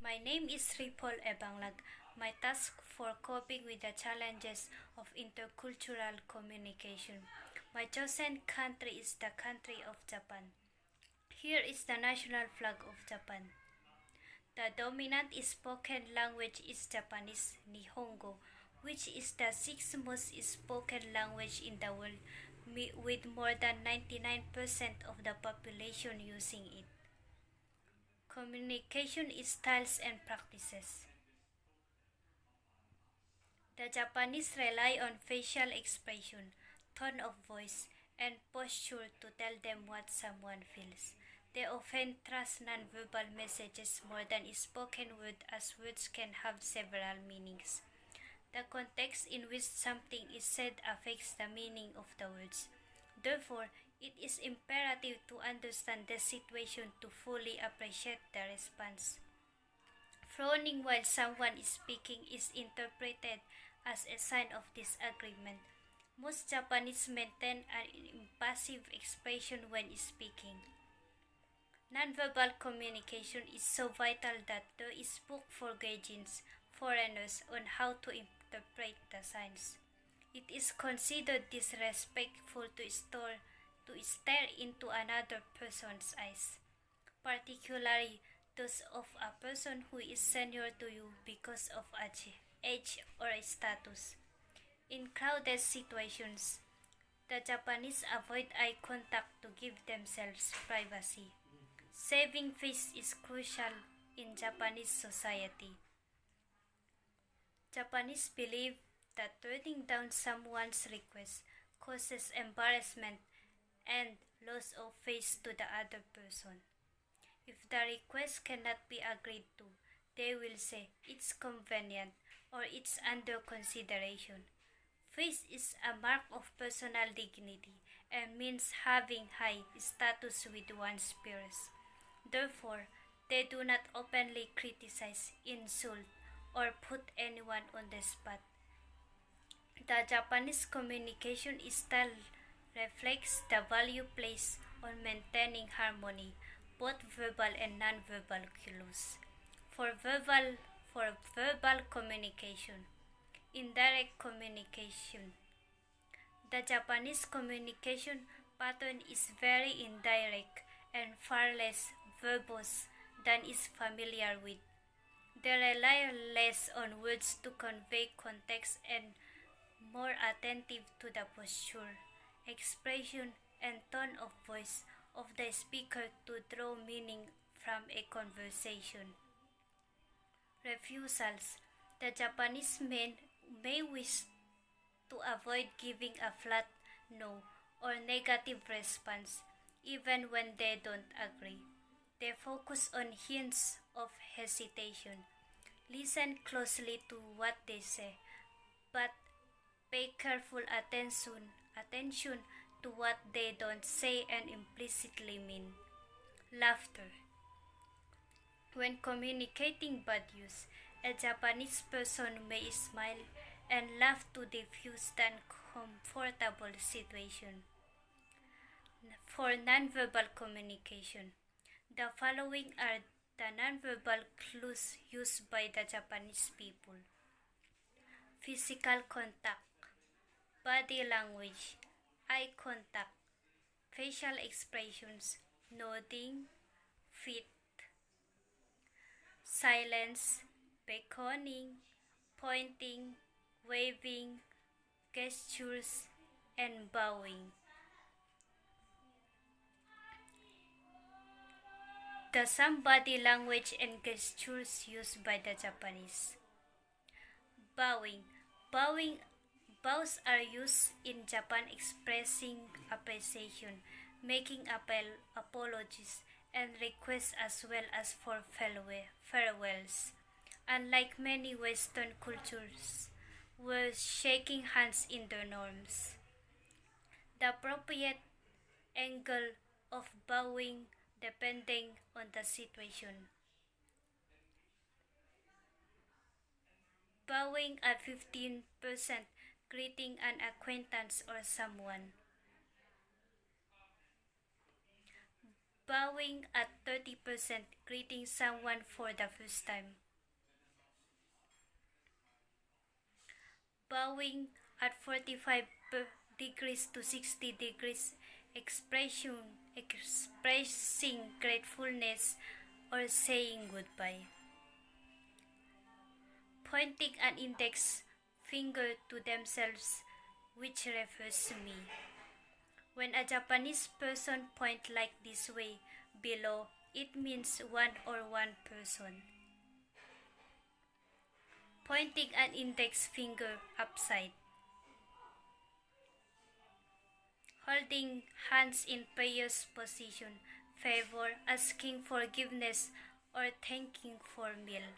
My name is Ripol Banglag. My task for coping with the challenges of intercultural communication. My chosen country is the country of Japan. Here is the national flag of Japan. The dominant spoken language is Japanese Nihongo, which is the sixth most spoken language in the world, with more than 99% of the population using it. Communication styles and practices. The Japanese rely on facial expression, tone of voice, and posture to tell them what someone feels. They often trust nonverbal messages more than spoken words, as words can have several meanings. The context in which something is said affects the meaning of the words. Therefore, it is imperative to understand the situation to fully appreciate the response. Frowning while someone is speaking is interpreted as a sign of disagreement. Most Japanese maintain an impassive expression when speaking. Nonverbal communication is so vital that there is book for guardians, foreigners on how to interpret the signs. It is considered disrespectful to stare into another person's eyes, particularly those of a person who is senior to you because of age or status. In crowded situations, the Japanese avoid eye contact to give themselves privacy. Saving face is crucial in Japanese society. Japanese believe that turning down someone's request causes embarrassment and loss of face to the other person. If the request cannot be agreed to, they will say it's convenient or it's under consideration. Face is a mark of personal dignity and means having high status with one's peers. Therefore, they do not openly criticize, insult, or put anyone on the spot. The Japanese communication style reflects the value placed on maintaining harmony, both verbal and non-verbal cues. For verbal communication, indirect communication. The Japanese communication pattern is very indirect and far less verbose than is familiar with. They rely less on words to convey context and more attentive to the posture, expression, and tone of voice of the speaker to draw meaning from a conversation. Refusals. The Japanese men may wish to avoid giving a flat no or negative response even when they don't agree. They focus on hints of hesitation. Listen closely to what they say, but pay careful attention to what they don't say and implicitly mean. Laughter. When communicating bad news, a Japanese person may smile and laugh to diffuse the uncomfortable situation. For nonverbal communication, the following are the nonverbal clues used by the Japanese people: physical contact, body language, eye contact, facial expressions, nodding, feet, silence, beckoning, pointing, waving, gestures, and bowing. The some body language and gestures used by the Japanese. Bowing. Bowing Bows are used in Japan expressing appreciation, making apologies, and requests as well as for farewells. Unlike many Western cultures, where shaking hands in the norms. The appropriate angle of bowing depending on the situation. Bowing at 15%, greeting an acquaintance or someone. Bowing at 30%, greeting someone for the first time. Bowing at 45 degrees to 60 degrees, expressing gratefulness or saying goodbye. Pointing an index finger to themselves, which refers to me. When a Japanese person points like this way below, it means one person. Pointing an index finger upside. Holding hands in prayers position, favor, asking forgiveness, or thanking for meal.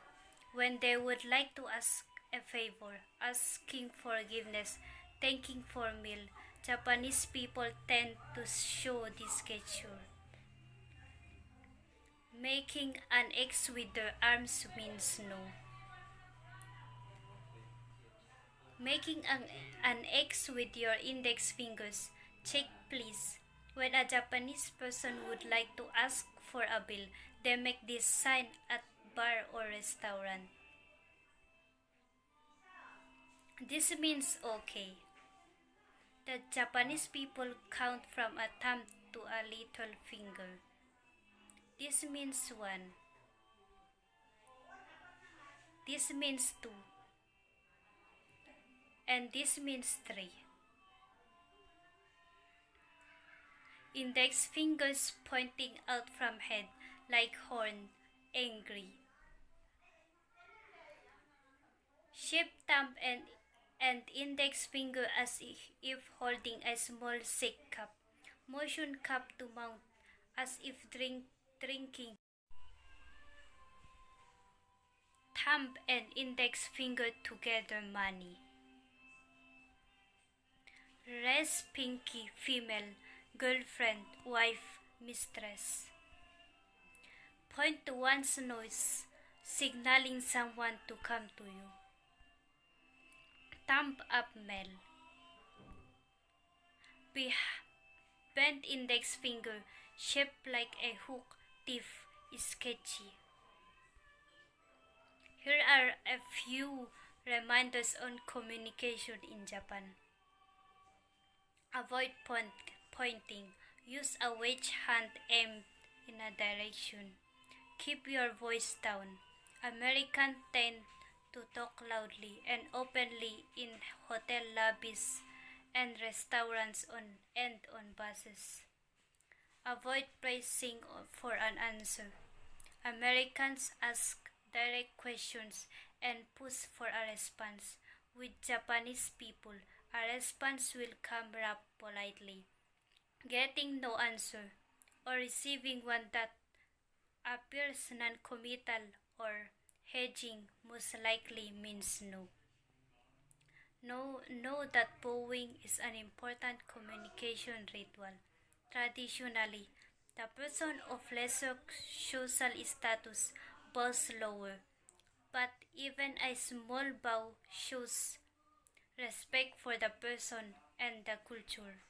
When they would like to ask a favor, asking forgiveness, thanking for meal, Japanese people tend to show this gesture. Making an X with their arms means no. Making an X with your index fingers, check please. When a Japanese person would like to ask for a bill, they make this sign at bar or restaurant. This means okay. The Japanese people count from a thumb to a little finger. This means 1. This means 2. And this means 3. Index fingers pointing out from head like horn, angry. Shape thumb and index finger as if holding a small shake cup. Motion cup to mouth as if drinking. Thumb and index finger together money. Raise pinky female, girlfriend, wife, mistress. Point to one's nose, signaling someone to come to you. Thumb up male. Bent index finger, shaped like a hook, teeth, sketchy. Here are a few reminders on communication in Japan. Avoid pointing. Use a wedge hand aimed in a direction. Keep your voice down. Americans tend to talk loudly and openly in hotel lobbies and restaurants and on buses. Avoid pressing for an answer. Americans ask direct questions and push for a response. With Japanese people, a response will come wrapped politely. Getting no answer or receiving one that appears non-committal or hedging most likely means no. Know that bowing is an important communication ritual. Traditionally, the person of lesser social status bows lower, but even a small bow shows respect for the person and the culture.